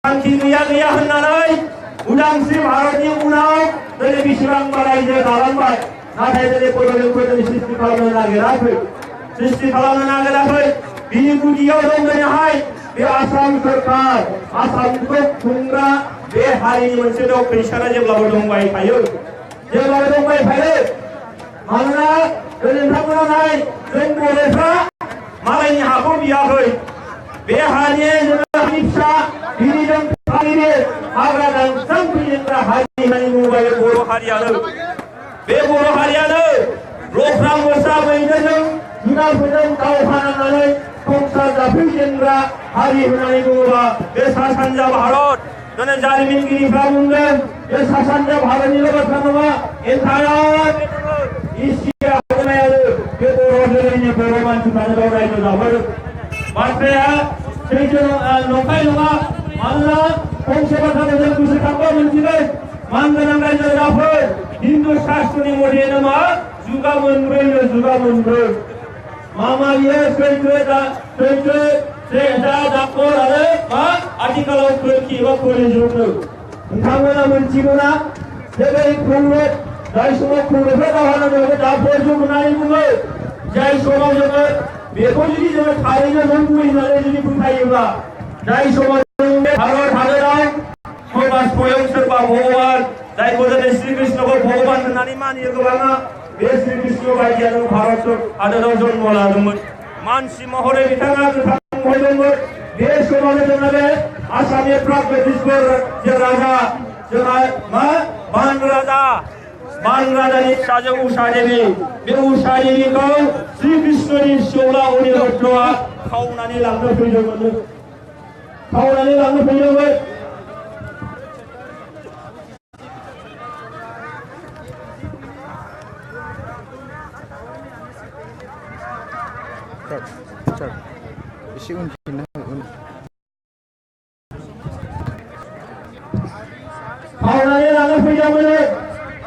शांति गैया होननानै उदांस्रि भारतनि उनाव दिनै बेसेबांबा रायजो दालांबाय नाथाय दिनै बड'लेण्डखौ दिनै सृष्टि खालामनो नागिराखै बिनि गुदियाव दं दिनैहाय बे आसाम सरकार आसामखौ खुंग्रा बे हारिनि मोनसे दं फैसाना जेब्लाबो दंबाय थायो मानोना नोंथांमोना नाय जों बर'फ्रा मालायनि हाखौ बियाखै बे हारिनि जोङो फिसा बिनिजों फालिनो हाग्रा दानस्रां फैजेनग्रा हारि होननानै बुंबाय बर' हारियानो बे बर' हारियानो लख्रा मोसा मैदेरजों जुनारफोरजों दावहा नांनानै संसार जाफैजेनग्रा हारि होननानै बुङोबा बे सा सानजा भारत दिनै जारिमिनगिरिफ्रा बुंदों बे सा सानजा भारतनिल' बाथ्रा नङा एन्टायार एसिया हादोरमायानो बे बर' जोलैनि बर' मानसिफ्रानो गाव रायजो जाबोदों बाथ्राया सैथो नंखाय नङा मानोना फंसे बाथ्राखौ जों गोसोखांबा मोनथिगोन मानगोनां रायजो राजाफोर हिन्दु शास्त्रनि मथेनो मा जुगा मोनब्रै मा बियो सैथो दाखर आरो मा आथिखालाव खोरखि एबा खोलिजुगनो नोंथांमोना मोनथिगौना जेरै खौरब जाय समाव खौरबफ्रा दावहा नांदोंमोन दाखर जुग होननानै बुङो जाय समाव जोङो बेखौ जुदि जोङो थारैनो नंगुबै होननानै जुदि फोथायोब्ला जाय समाव भारत हादराव सोरबा स्वयं सोरबा भगवान जायखौ दिनै श्रीकृष्णखौ भगवान होननानै मानियो गोबाङा बे श्रीकृष्ण बायदियानो भारत हादराव जन्म लादोंमोन मानसि महरै बिथाङा गोथां महरदोंमोन बे समावनो जोंना बे आसामनि प्रागज्योतिषपुर जे राजा जोंहा मा बान राजानि फिसाजो उषा देवी बे उषा देवीखौ श्रीकृष्णनि फिसौला अनिरुद्धआ खावनानै लांनो फैदोंमोन एसे उनफिनना खावनानै लांनो फैदोंमोन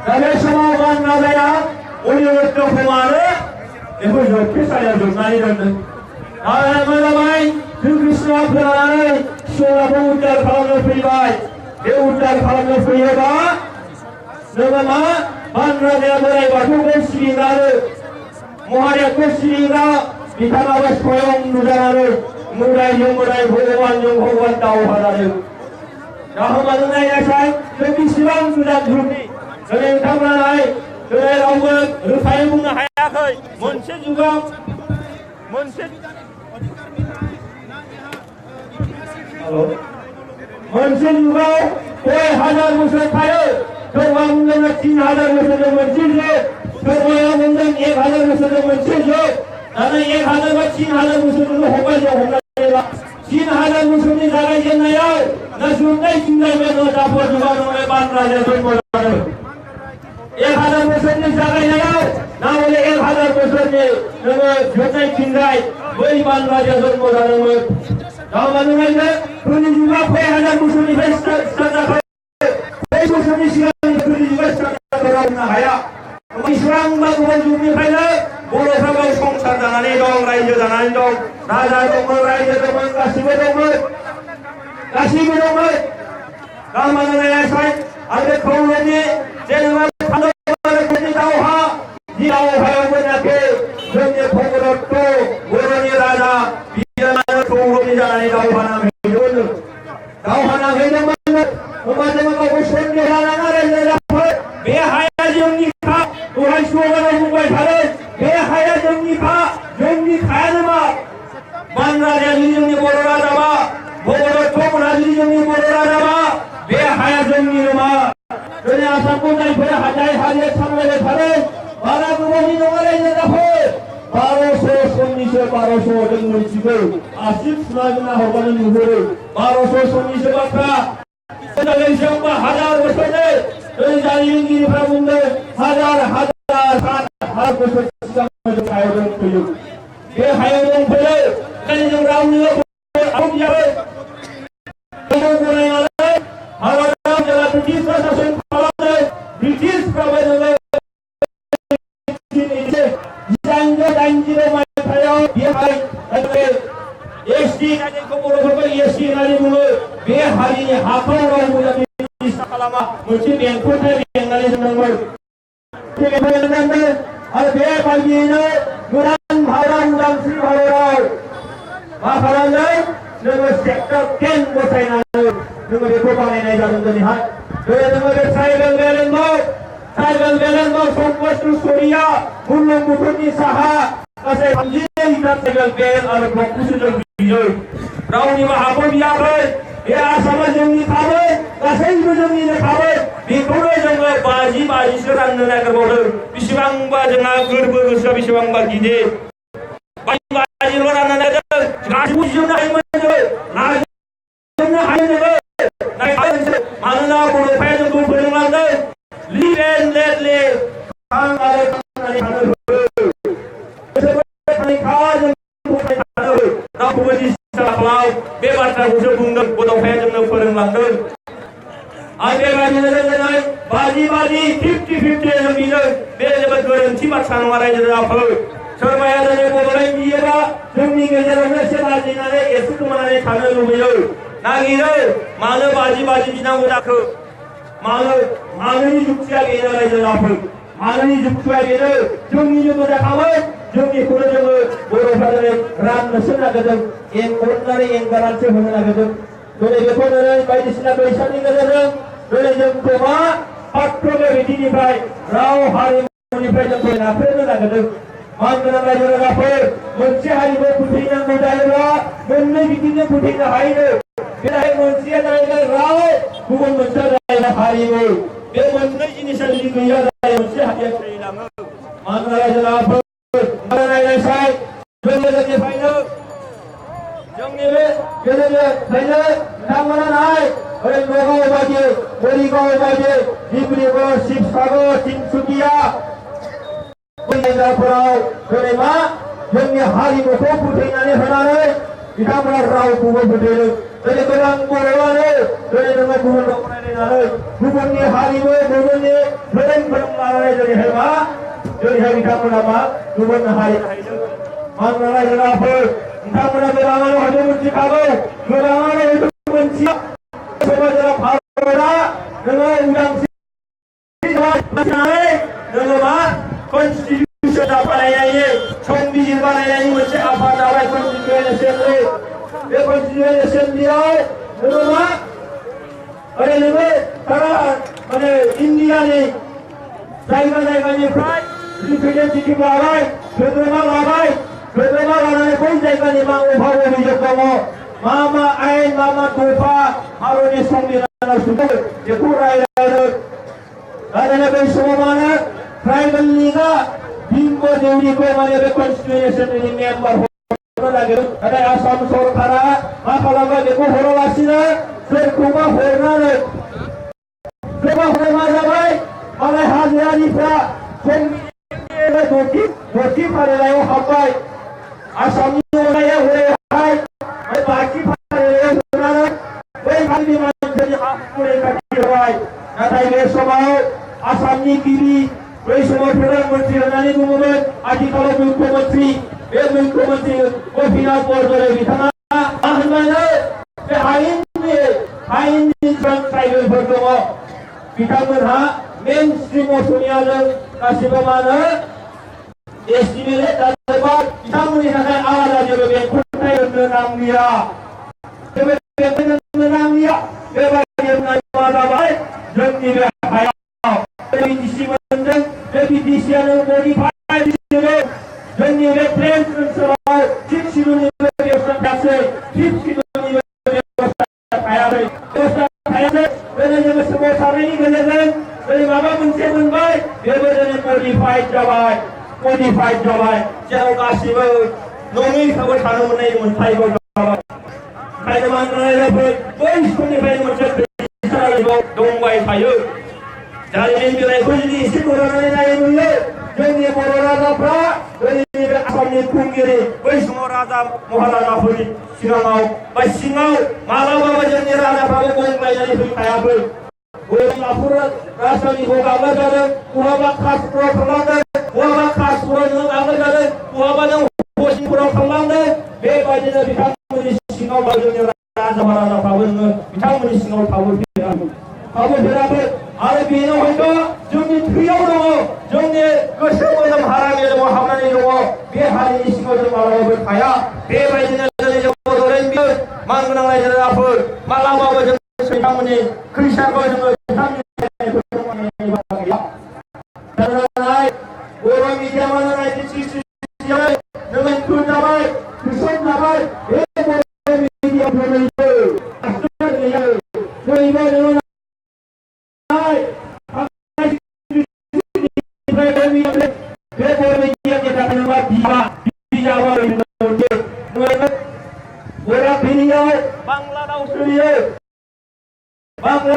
दा बे समाव बान राजाया अनिरुद्धखौ आरो बेखौ जोबथेसालियाव जोबनानै दोनदों दा मा जाबाय श्रीकृष्णआ खोनानानै फिसौलाखौ उद्धार खालामनो फैबाय बे उद्धार खालामनो फैयोबा जोङो मा बान राजाया बोराइ बाथौखौ सिबिग्रानो महादेबखौ सिबिग्रा बिथाङाबो स्वयं नुजानानै मोदायजों मोदाय भगवानजों भगवान दावहा जादों दा होमबानो नायनायसाय जों बेसेबां गोदान जुगनि दिनै नोंथांमोना दिनै रावबो रोखायै बुंनो हायाखै मोनसे जुगाव कय हाजार बोसोर थायो सोरबा बुंदों 3000 बोसोरजों मोनसे जुग सोरबाया बुंदों 1000 बोसोरजों मोनसे जुग दाना 1000 बा 3000 बोसोरजों हमनानै ला 3000 बोसोरनि जागायजेननायाव ना जोबनाय फिननायबो न दाफोर जुगाव बान राजाया जन्म जादों 1000 बोसोरनि जागायनायाव ना हले 1000 बोसोरनि जोङो जोबनाय फिननाय बै बान राजाया जन्म जादोंमोन दा मानो नायनो खोलि जुगा कय हाजार बोसोरनिफ्राय स्टार्ट जाखायो कय बोसोरनि सिगां खोलि जुगा स्टार्ट खालामनो हाया बेसेबांबा गुबुन जुगनिफ्रायनो बर'फ्रा गाव संसार जानानै दं रायजो जानानै दं राजा दंमोन रायजो दंमोन गासिबो दंमोन दा मानो नायासाय आरो खौरबनि जेनेबा दावहा जि दावहायावबो नाखि जोंनि भगदत्त बर'नि राजा बियो खौरबनि जानानै दावहा नांहैदोंमोन होमबा जोङो गावखौ सन्देह लानाङा रायजो राजाफोर बे हाया जोंनिखा दहाय स्लगानाव बुंबाय थादों बे हाया जोंनि खायानो मा बान राजाया जुदि जोंनि बर' राजाबा भगदत्त मोनहा जुदि जोंनि बर' राजाबा बे हाया जोंनि नङा दिनै आसामखौ जायफोरा जाय हारिया सामलायबाय थादों बारा गोबावनि नङा रायजो राजाफोर 1200 सननिसो 1200 जों मिथिगौ आसि सुनायना हरबानो नुहुरो 1200 सननिसो बाथ्रा बेसेबांबा हाजार बोसोरनि दिनै जारिमिनगिरिफ्रा बुंदों हाजार बोसोर सिगां जों हायाव दंफैयो बे हायाव दंफैयो ओंखायनो जों रावनिबो गनायनानै भारताव जेब्ला ब्रिटिशफ्रा शासन खालामदों ब्रिटिशफ्राबो जोङो 1890 मायथाइयाव बेहाय एसटि जायखौ बर'फोरखौ एसटि होननानै बुङो बे हारिनि मालायनि हाखौ रावबो निसा खालामा मोनसे बेंखनथाय बेंनानै दोनदोंमोन आरो बेबायदियैनो गोदान भारत उदांस्रि भारताव मा खालामदों जोङो सेक्टर 10 बसायनानै जोङो बेखौ बानायनाय जादों दिनैहाय जोङो बे ट्राइबेल बेलेन्सआव संकष्टु सरिया बुरलुंबुथुरनि साहा गासै 30 ट्राइबेल बेल आरो ब्लकखौसो जों बियो रावनिबो हाखौ बियाखै बे आसामा जोंनि खामोन गासैबो जोंनिनो खामोन बेखौनो जोङो 50-50सो राननो नागिरबावदों बेसेबांबा जोंहा गोरबो गोसोआ बेसेबांबा गिदिर 50-50ल' राननो नागिरदों गासैबो बुजिजोबनो हायोमोन जोङो नाजाजोबनो हायो जोङो मानोना बड'फाया जोंखौ फोरोंलांदों लिभ एन्ड लेट लिभ थां आरो थांनानै थानो रावखौबो निसा खालाम बे बाथ्राखौसो बुंदों बड'फाया जोंनो फोरोंलांदों आरो बेबायदिनो दिनै 50-50 50-50 जों बिदों बे जोबोद गोरोन्थि बाथ्रा नङा रायजो राजाफोर सोरबाया दिनै बड'लेण्ड बियोबा जोंनि गेजेरावनो एसे लाजिनानै एसे गोमानानै थानो लुबैयो नागिरो मानो 50-50 बिनांगौ जाखो मानोनि जुक्तिया बेनो रायजो राजाफोर मानोनि जुक्तिया बेनो जोंनिनो मोजांखामोन जोंनिखौनो जोङो बर'फ्रा दिनै राननोसो नागिरदों एंगारनानै एंगारनानैसो होनो नागिरदों दिनै बेखौ दिनै बायदिसिना बैसागनि गेजेरजों दिनै जोंखौ मा फारफ्रोमबो बिथिंनिफ्राय राव हारिमुनिफ्राय जोंखौ नाख्रेबनो नागिरदों मानगोनां रायजो राजाफोर मोनसे हारिखौ फोथैनांगौ जायोब्ला मोननै बिथिंजों फोथैनो हायो बेहाय मोनसेया जाहैबाय राव गुबुन मोनसेया जाहैबाय हारिमु बे मोननै जिनिसा जुदि गैया जायो मोनसे हारिया थैलाङो मानगोनां रायजो राजाफोर रायज्लायसाय जोंनि गेजेरनिफ्रायनो बिथांमोना नाय ओरै नगाव बायदि मरिगाव बायदि डिब्रुगड़ शिबसागर तिनसुकिया जायगाफोराव दिनै मा जोंनि हारिमुखौ फोथैनानै होनानै बिथांमोना रावखौबो फोथैदों दिनै गोबां बर'आनो दिनै नोङो गुबुन राव रायज्लायनानै गुबुननि हारिमु गुबुननि धोरोम लानानै दिनैहाय मा दिनैहाय बिथांमोना मा गुबुन हारि थाहैदों मानोना रायजो राजाफोर बिथांमोना गोबाङानो हयथ' मिथिखागौ गोबाङानो हयथ' मिथिया सोरबा भारतआ नोङो उदांस्रि नोङो मा कन्स्टिटिउसन बानायनायनि संबिजिर बानायनायनि मोनसे आफाद जाबाय कन्स्टिटिउयेन्ट एसेम्बलि बे कन्स्टिटिउयेन्ट एसेम्बलियाव नोङो मा ओरै नोङो सारा माने इन्डियानि जायगानिफ्राय रिप्रेजेन्टेटिभ लाबाय सोद्रोमा लानानै बै जायगानि मा अभाब अभियोग दङ मा आयेन मा दफा भारतनि संबिधानाव सोदों बेखौ रायज्लायदों बै समाव मानो ट्राइबेल लीगआ भीम देउरीखौ माने बे कन्स्टिटिउयेन्ट एसेम्बलिनि मेम्बार हरनो नागिरदों नाथाय आसाम सरकारा मा खालामबाय बेखौ हरालासिनो सोरखौबा हरनानै मा जाबाय मालाय हाजोआरिफ्रा दथि फारिलाइयाव हाबबाय आसामनि अनगायै हरैहाय बाथि फारिलाइयाव सोनानै बै हारिनि मानसिफोरनि हाखौ रैखाथि होबाय नाथाय बे समाव आसामनि गिबि बै समाव प्रधानमन्त्रि होननानै बुङोमोन आथिखालाव मुख्यमन्त्रि बे मुख्यमन्त्रि गपिनाथ बरदलै बिथाङा मा होनबानो बे हायेननि ट्राइबेलफोर दङ बिथांमोनहा मेन स्ट्रिम असमियाजों गासिबो मा होनो एस्टिमेट जाजोब्बाय बिथांमोननि थाखाय आलादा जेबो बेंखनथाय होनो नांलिया बेबायदि होननाय मा जाबाय जोंनि बे हायाव बिटिसि मोनदों बे बिटिसिआनो मडिफाइड जोंनि बे प्लेन ओनसोलाव 6 किल'निबो बेबस्था थासै 5 किल'निबो बेबस्था थायाखै दिनै जोङो सोमावसारनायनि गेजेरजों दिनै माबा मोनसे मोनबाय बेबो दिनै मडिफाइड जाबाय जेराव गासिबो नङैखौबो थानो मोननाय मोनथायबो जाबाय ओंखायनो मानोना बै समनिफ्रायनो मोनसे दंबाय थायो जारिमिन बिलाइखौ जुदि एसे फरायनानै नायोब्ला जोंनि बर' राजाफ्रा जोंनि बे आसामनि खुंगिरि बै समाव राजा महाराजाफोरनि सिगाङाव बा सिङाव मालाबाबो जोंनि राजाफ्राबो गंग्लायनानै फैखायाखै गंगाफोर राजधानिखौ गाग्लोब जादों बहाबा कासपुराव थांलांदों बहाबा कासपुराव नों गाग्लोब जादों बहाबा नों हसिंपुराव थांलांदों बेबायदिनो बिथांमोननि सिङाव जोंनि राजा महाराजाफ्राबो बिथांमोननि सिङाव सिङाव थाबोफेराखै आरो बेनो हयथ' जोंनि थैयाव दङ जोंनि गोसो मोदोम हारा मेलेमाव हाबनानै दङ बे हारिनि सिङाव जों मालाबाबो थाया बेबायदिनो दिनै जों बड'लेण्ड मानगोनां रायजो राजाफोर मालाबाबो जों बिथांमोननि खैसारखौ जोङो बर' मिडियामानो 1963 जोङो इनक्लुड जाबाय क्रिस्टियान जाबाय बे बर' मिडियामफोरनिबो बांला राव सोलियो बांला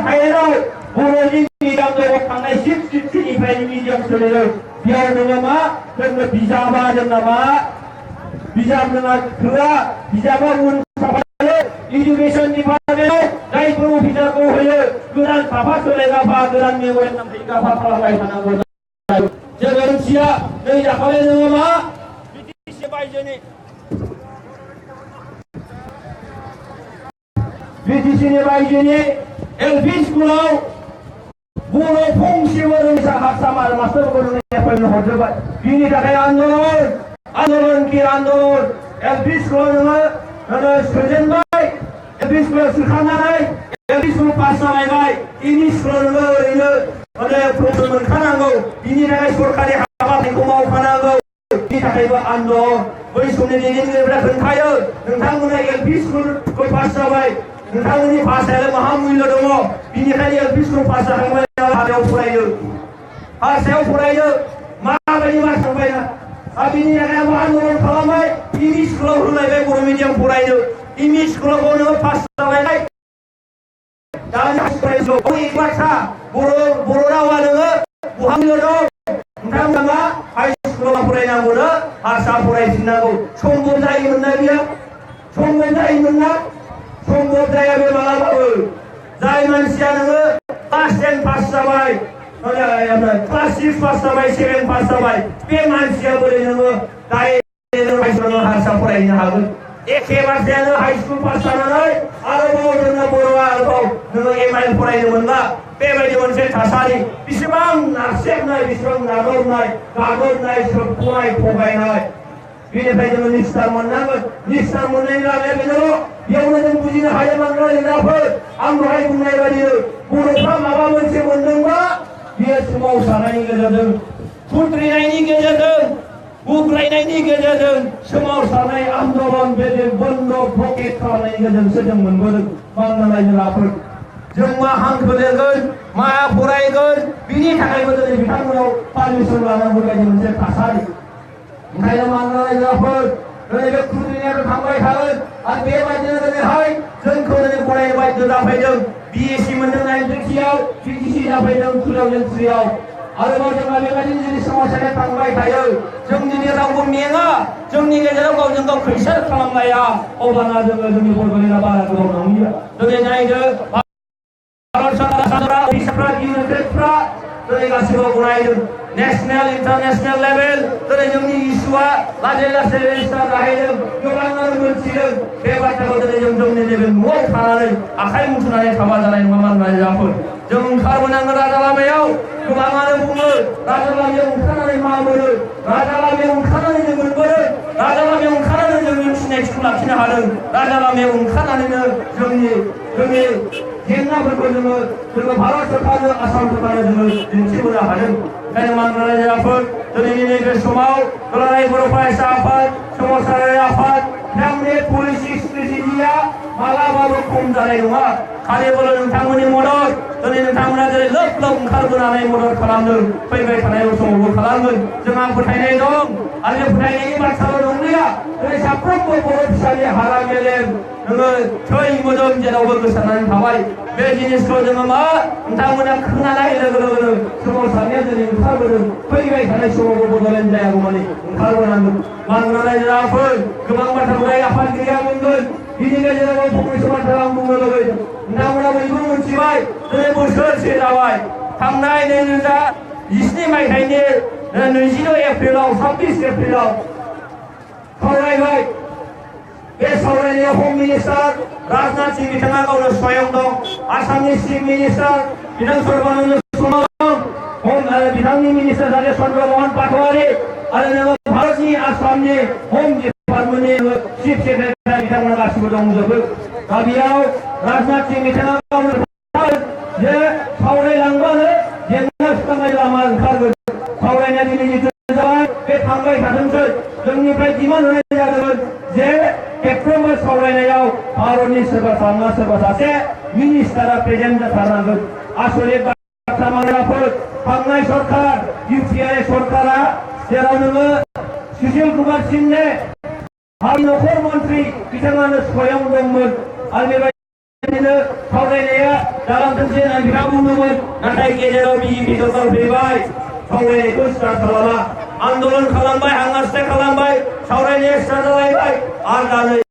हायेनाव बर'नि मिडियाम जायगायाव थांनाय 63निफ्राय मिडियाम सोलियो बेयाव नोङो मा जोंनो बिजाबा जोंना मा बिजाब नोङा थोआ बिजाबा उन साफायो इडुकेसन डिपार्टमेन्टआव जायफोर अफिसारखौ होयो गोदान साफा सोलायगाफा गोदान मेम'रियेल नामफै गाफा खालामबाय थानांगौ जोङो मिथिया नै दाखालि नोङो मा बिटिसि बायजोनि बिटिसिनि बायजोनि एलपि स्कुलाव बर' फंसेबो रोंसा हारसा मास्टारफोरखौ रोंनाय फोरोंनो हरजोबबाय बिनि थाखाय आन्दलन एलपि स्कुलाव नोङो सोजेनबाय एलपि स्कुलाव सोखानानै एलपि स्कुल पास जालायबाय एमइ स्कुलाव नोङो ओरैनो प्रमसन मोनखानांगौ बिनि थाखाय सरकारि हाबाफारिखौ मावखानांगौ बिनि थाखायबो आन्दलन बै समनि दैदेनगिरिफोरा खोन्थायो नोंथांमोना एलपि स्कुलखौ पास जाबाय नोंथांमोननि भाषायालाय माहा मुल्य दङ बिनिखायनो एलपि स्कुल पास जाखांबाय हाबायाव फरायनो माबायदि मास थांबायना आरो बिनि थाखाय आन्दलन खालामबाय एमइ स्कुलाव होलायबाय बर' मिडियाम फरायनो एमइ स्कुलाव नोङो पास जालायबाय दानि एक बाथ्रा बर' रावा नोङो बहा मुल्य दं नोंथांमोना मा हाइ स्कुलाव फरायनांगौनो हारसा फरायफिननांगौ सम्भब जायोमोन ना बियो सम्भब जायोमोन ना सम्भब जाया बे मालाबाबो जाय मानसिया नोङो क्लास 10 पास जाबाय क्लास 6 पास जाबाय 7 पास जाबाय बे मानसिया बोरै नोङो डाइरेक्ट हारसा फरायनो हागोन एखे बाथ्रायानो हाइ स्कुल पास जानानै आरोबाव जोङो बर'आ आरोबाव नोङो एमआइएल फरायनो मोनला बेबायदि मोनसे थासारि बेसेबां नारसेबनाय बेसेबां नागारनाय फराय थगायनाय बेनिफ्राय जोङो निस्टार मोननांगोन निस्टार मोननायनि लामाया बेनोल' बेयावनो जों बुजिनो हायो बांद्राय लेंग्राफोर आं दहाय बुंनाय बायदि बर'फ्रा माबा मोनसे मोनदोंबा बेयो सोमावसारनायनि गेजेरजों खुद्रिनायनि गेजेरजों बुग्रायनायनि गेजेरजों सोमावसारनाय आन्दलन बेदि बन्द ब्लकेट खालामनायनि गेजेरजोंसो जों मोनबोदों बांला रायजो राजाफोर जों मा हांखो लिरगोन मा फरायगोन बिनि थाखायबो दिनै बिथांमोनाव पारमिसन लानांगौ बायदि मोनसे थासारि ओंखायनो बांला रायजो राजाफोर दिनै बे खुद्रिनायाथ' थांबाय थागोन आरो बेबायदिनो दिनैहाय जोंखौ दिनै फरायनो बायद' जाफैदों बिएससि मोनदों 1960आव पिटिसि जाफैदों 2003आव आरोबाव जोंहा बेबायदिनो जोंनि सोमावसारनाया थांबाय थायो जों दिनै रावबो मेङा जोंनि गेजेराव गावजों गाव खैसार खालामलाया अब्लाना जोङो जोंनि बर'फोरा बारा गोबाव नंलिया दिनै नायदो भारत सरकारा अफिसारफ्रा बिउरोक्रेटफ्रा दिनै गासिबो गनायदों नेशनेल इन्टारनेशनेल लेभेल दिनै जोंनि इस्युआ लासै लासै रेजिस्टार जाहैदों गोबाङानो मोनथिदों बे बाथ्राखौ दिनै जोंनि नैबे न'आव थानानै आखाइ मुथुनानै थाबा जानाय नङा मानो रायजोफोर जों ओंखारबोनांगोन राजा लामायाव गोबाङानो बुङो राजा लामायाव ओंखारनानै मा मोनो राजा लामायाव ओंखारनानै जों मोनबोदों राजा लामायाव ओंखारनानै जोंनि सिनायथिखौ लाखिनो हादों राजा लामायाव ओंखारनानैनो जोंनि जेंनाफोरखौ जोङो भारत सरकारनो आसाम सरकारनो जोङो दिन्थिबोनो हादों ओंखायनो मानगोनां रायजो राजाफोर दिनैनि नैबे समाव दुलाराय बर' फरायसा आफाद सोमावसारारि आफाद बिथांमोननि पलिसि स्ट्रेटेजिया मालाबाबो खम जानाय नङा खालिबोल' नोंथांमोननि मदद दिनै नोंथांमोना जेरै लोब ओंखारबोनानै मदद खालामदों फैबाय थानाय समावबो खालामगोन जोंहा फोथायनाय दं आरो फोथायनायनि बाथ्राल' नंलिया दिनै साफ्रोमबो बर' फिसानि हारा मेलेम नोङो थै मोदोम जेरावबो गोसारनानै थाबाय बे जिनिसखौ जोङो मा नोंथांमोना खोनानाय लोगो लोगोनो सोमावसारनाया दिनै ओंखारबोदों फैबाय थानाय समावबो बड'लेण्ड जायागौमानि ओंखारबोनांगोन मानगोनां रायजो राजाफोर गोबां बाथ्राखौ आफादगिरिया बुंगोन बिनि गेजेराव फंनैसो बाथ्रा आं बुंनो लुबैदों नोंथांमोना बयबो मोनथिबाय दिनै बोसोरसे जाबाय थांनाय 2017 मायथाइनि 20 एप्रिलाव 26 एप्रिलाव सावरायबाय बे सावरायनायाव हम मिनिस्टार राजनाथ सिंह बिथाङा गावनो स्वयं दं आसामनि चिफ मिनिस्टार बिथां सर्बानन्द सन'वाल दं बिथांनि मिनिस्टार जादों चन्द्र मोहन पाटवारी आरो नोङो भारतनि आसामनि हम डिपार्टमेन्टनि चिफ सेक्रेटारि बिथांमोना गासिबो दंजोबो दा बेयाव राजनाथ सिंह बिथाङा गावनो जे सावरायलांबानो जेंना सुस्रांनाय लामा ओंखारगोन सावरायनाया दिनै जिथु जाबाय बे थांबाय थाथोंसै जोंनिफ्राय डिमान्ड होनाय जादोंमोन जे खेबफ्रोमबो सावरायनायाव भारतनि सोरबा सासे मिनिस्टारा प्रेजेन्ट जाथारनांगोन आसरित बाथ्रा मानसिफोर थांनाय सरकार इउपिए सरकारा जेराव नोङो सुशील कुमार सिंहने नखर मन्त्रि बिथाङानो स्वयं दंमोन आरो बेबायदिनो सावरायनाया जालांथोंसै होननानै बिथाङा बुंदोंमोन नाथाय गेजेराव बिजेपि सरकार फैबाय सावरायनायखौ स्टार्ट खालामा आन्दलन खालामबाय हांगास्ट्राइक खालामबाय सावरायनाया स्टार्ट जालायबाय आरो दा नै